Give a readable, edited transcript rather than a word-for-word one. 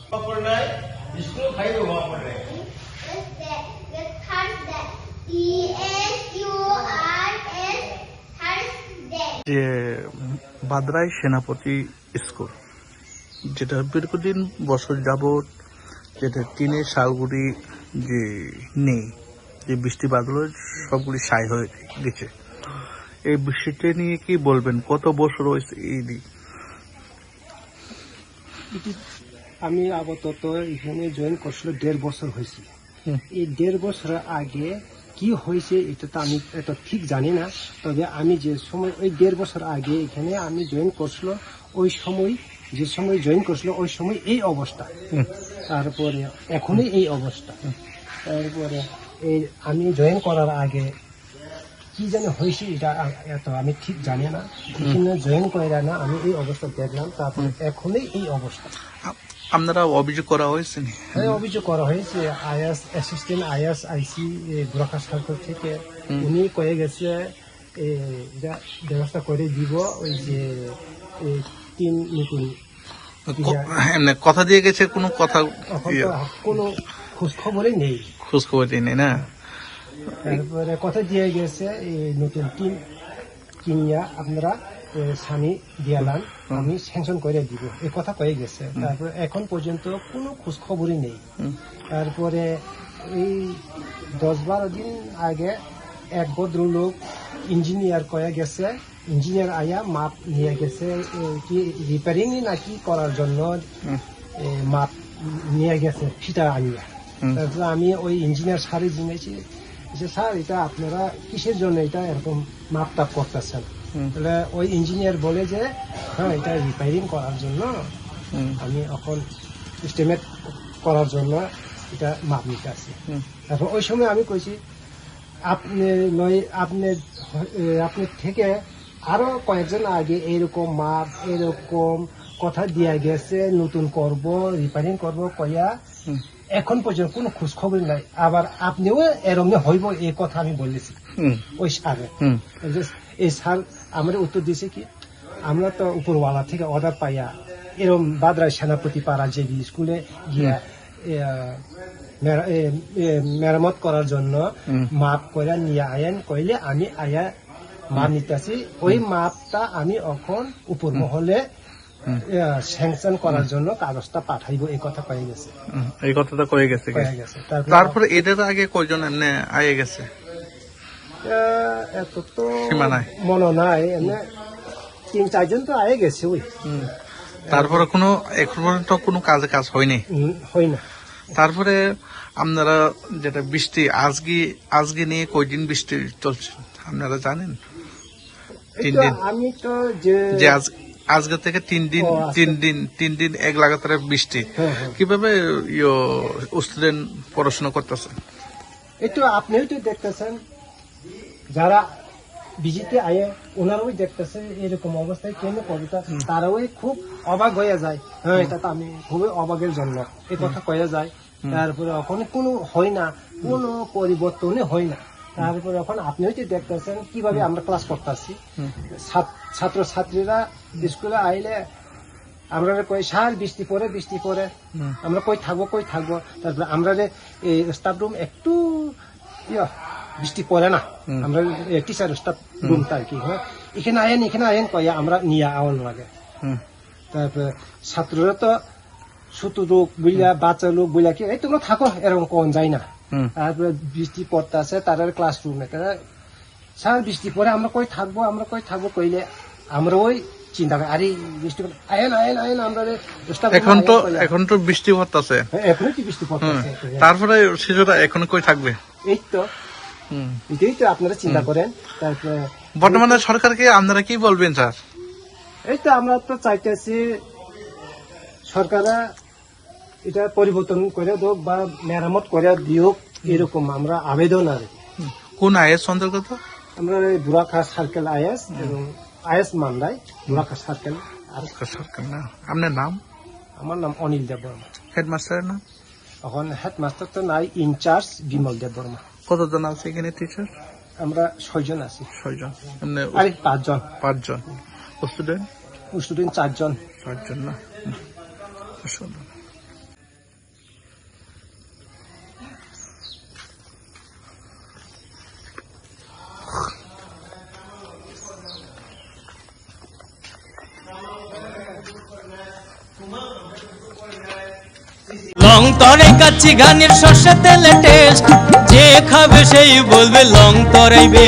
যে বাদরাই সেনাপতি স্কুল, যেটা দীর্ঘদিন বছর যাবৎ যেটা টিনের শালগুড়ি যে নেই, যে বৃষ্টি বাদল সবগুলি সাই হয়ে গেছে, এই বৃষ্টিটা নিয়ে কি বলবেন? কত বছর হয়েছে এই দিক? আমি আপাতত এখানে জয়েন করছিল 1.5 বছর হয়েছে। এই 1.5 বছর আগে কি হয়েছে এটা তো আমি এটা ঠিক জানি না, তবে আমি যে সময় ওই 1.5 বছর আগে এখানে আমি জয়েন করছিল, ওই সময় যে সময় জয়েন করছিল ওই সময় এই অবস্থা, তারপরে এখনই এই অবস্থা। তারপরে এই আমি জয়েন করার আগে কি যেন হয়েছে এটা এত আমি ঠিক জানি না, এখানে জয়েন করে না আমি এই অবস্থা দেখলাম, তারপরে এখনই এই অবস্থা। আপনারা অভিযোগ করা হয়েছে? হ্যাঁ, অভিযোগ করা হয়েছে। Is assistant is IC Gorakha circle থেকে উনি কয়ে গেছে ব্যবস্থা করে দিব, ওই যে 3 নতুন কথা দিয়ে গেছে। কোনো কথা কোনো খোঁজ খবরই নেই, খোঁজ খবর নেই না। তারপরে কথা দিয়ে গেছে এই নতুন টিম কিনিয়া আপনারা স্বামী দিয়ালান, আমি স্যাংশন করে দিব, এই কথা কয়ে গেছে। তারপরে এখন পর্যন্ত কোনো খোঁজ খবরই নেই। তারপরে এই 10-12 দিন আগে এক ভদ্রলোক ইঞ্জিনিয়ার কয়ে গেছে, ইঞ্জিনিয়ার আয়া মাপ নিয়ে গেছে কি রিপেয়ারিং নাকি করার জন্য মাপ নিয়ে গেছে ফিতা আনিয়া। তারপরে আমি ওই ইঞ্জিনিয়ার স্যারই জেনেছি যে স্যার এটা আপনারা কিসের জন্য এটা এরকম মাপ টাপ করতেছেন? তাহলে ওই ইঞ্জিনিয়ার বলে যে হ্যাঁ এটা রিপেয়ারিং করার জন্য, আমি এখন এস্টিমেট করার জন্য এটা মাপ নিতে আসি। তারপর ওই সময় আমি কইছি আপনি থেকে আরো কয়েকজন আগে এরকম মাপ এরকম কথা দিয়া গেছে, নতুন করব রিপেয়ারিং করব কইয়া এখন পর্যন্ত কোনো খোঁজ খবর নাই। আবার আপনিও এরকম হইব এই কথা আমি বলেছি ওই স্যারে। এই স্যার আমার উত্তর দিয়েছে কি, আমরা তো উপরওয়ালা থেকে অর্ডার পাইয়া এরকম বাদরাই সেনাপতি পাড়া যে স্কুলে গিয়া মেরামত করার জন্য মাপ করে নিয়ে আয়েন কইলে আমি আয়া মাপ নিতেছি, ওই মাপটা আমি এখন উপর মহলে স্যাংশন করার জন্য কাগজটা পাঠাইব, এই কথা কয়ে গেছে। এই কথাটা কয়ে গেছে। তারপরে এটার আগে কয়জন এমনি আয়ে গেছে? এত তো মনে নাই, এমনি 3-4 জন তো আয়ে গেছে। ওই তারপরে কোনো এখন পর্যন্ত কোনো কাজ হয়নি, হয় না। তারপরে আপনারা যেটা বৃষ্টি আজকে নিয়ে কয়দিন বৃষ্টি চলছে আপনারা জানেন? 3 দিন। আমি তো যে আজকে থেকে 3 দিন এক লাগাতার বৃষ্টি। কিভাবে স্টুডেন্ট পড়াশোনা করতেছে? একটু আপনিও তো দেখতেছেন, যারা ভিজিটে আয়ে ওনারাও দেখতেছে এরকম অবস্থায় কেন কবিতা, তারাও খুব অবাক হয়ে যায়। হ্যাঁ, এটা তো আমি খুবই অবাকের জন্য এই কথা কয়ে যায়। তারপরে ওখানে কোনো হয় না, কোনো পরিবর্তনই হয় না। তারপরে এখন আপনিও তো দেখতেছেন কিভাবে আমরা ক্লাস করতেছি, ছাত্র ছাত্রীরা স্কুলে আইলে আমরা কই স্যার বৃষ্টি পরে আমরা কই থাকবো। তারপরে আমরা স্টাফ রুম একটু বৃষ্টি পড়ে না, আমরা টিচার স্টাফ রুমটা আর কি, হ্যাঁ এখানে আয়েন কয়ে আমরা নিয়ে আওয়ান লাগে। তারপরে ছাত্ররা তো ছোট লোক বুঝলা, বাচ্চা লোক বুঝলা কি এই তোমরা থাকো এরকম কোন যায় না। তারপরে বৃষ্টি পড়তে আছে তারা ক্লাসরুমে, তারা স্যার বৃষ্টি পরে আমরা কই থাকবো কইলে আমরা ওই চিন্তা করি আরে বৃষ্টি আয়েন আমরা এখন তো বৃষ্টি পড়তেছে, এখনো কি বৃষ্টি পড়তেছে। তারপরে শিশুরা এখন কই থাকবে? এই তো এটাই তো আপনারা চিন্তা করেন। তারপরে বর্তমানে সরকারকে আপনারা কি বলবেন স্যার? এই তো আমরা তো চাইতেছি সরকারা এটা পরিবর্তন করে হোক বা মেরামত করে দিওক, এরকম আমরা আবেদন। আর কোন আইএস অন্তর্গত? আমরা বুড়াখা সার্কেল আইএস এবং আইএস মান্দাই বুড়াখা সার্কেল। না, আপনার নাম? আমার নাম অনিল দেব বর্মা। হেডমাস্টারের নাম? এখন হেডমাস্টার তো নাই, ইনচার্জ বিমল দেব বর্মা। কতজন আছে এখানে টিচার? আমরা 6 জন আছি। 6 জন? 5 জন। স্টুডেন্ট 4 জন। 5 জন না? তরাই কাচ্ছি ঘানির সর্ষে তেলে টেস্ট, যে খাবে সেই বলবে লং তরাইবে।